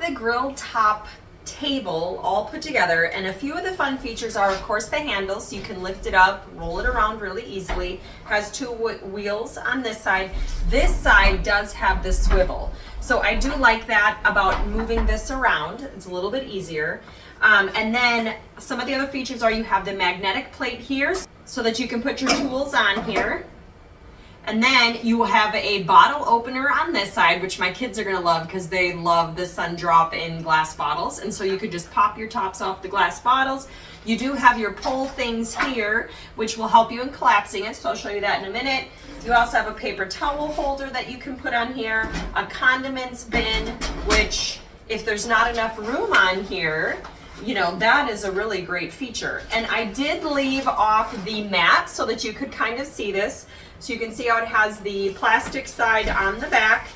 the grill top table all put together, and a few of the fun features are, of course, the handle, so you can lift it up, roll it around really easily. Has two wheels on this side. This side does have the swivel, so I do like that about moving this around. It's a little bit easier. And then some of the other features are you have the magnetic plate here so that you can put your tools on here. And then you have a bottle opener on this side, which my kids are gonna love because they love the sun drop in glass bottles. And so you could just pop your tops off the glass bottles. You do have your pull things here, which will help you in collapsing it. So I'll show you that in a minute. You also have a paper towel holder that you can put on here, a condiments bin, which if there's not enough room on here, you know, that is a really great feature. And I did leave off the mat so that you could kind of see this. So you can see how it has the plastic side on the back,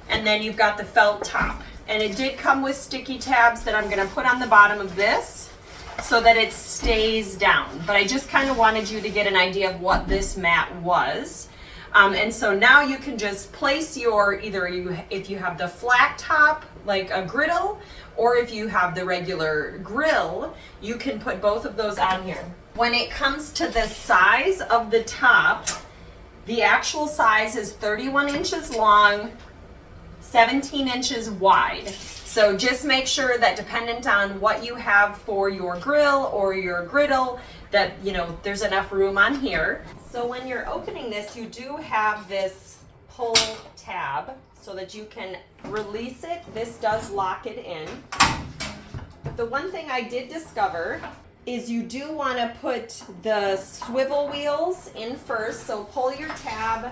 and then you've got the felt top. And it did come with sticky tabs that I'm gonna put on the bottom of this so that it stays down. But I just kind of wanted you to get an idea of what this mat was. And so now you can just place your, if you have the flat top, like a griddle, or if you have the regular grill, you can put both of those on here. When it comes to the size of the top, the actual size is 31 inches long, 17 inches wide. So just make sure that dependent on what you have for your grill or your griddle, that, you know, there's enough room on here. So when you're opening this, you do have this pull tab so that you can release it. This does lock it in. But the one thing I did discover is you do want to put the swivel wheels in first. So pull your tab,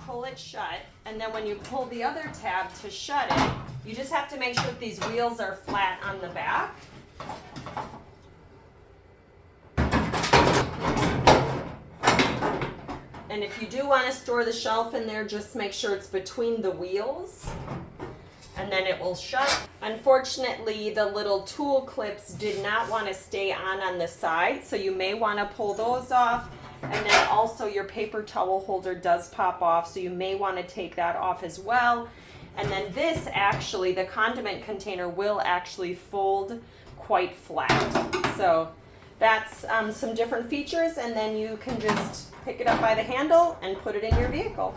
pull it shut, and then when you pull the other tab to shut it, you just have to make sure that these wheels are flat on the back. And if you do want to store the shelf in there, just make sure it's between the wheels, and then it will shut. Unfortunately, the little tool clips did not want to stay on the side, so you may want to pull those off. And then also your paper towel holder does pop off, so you may want to take that off as well. And then this actually, the condiment container will actually fold quite flat. So that's some different features, and then you can just pick it up by the handle and put it in your vehicle.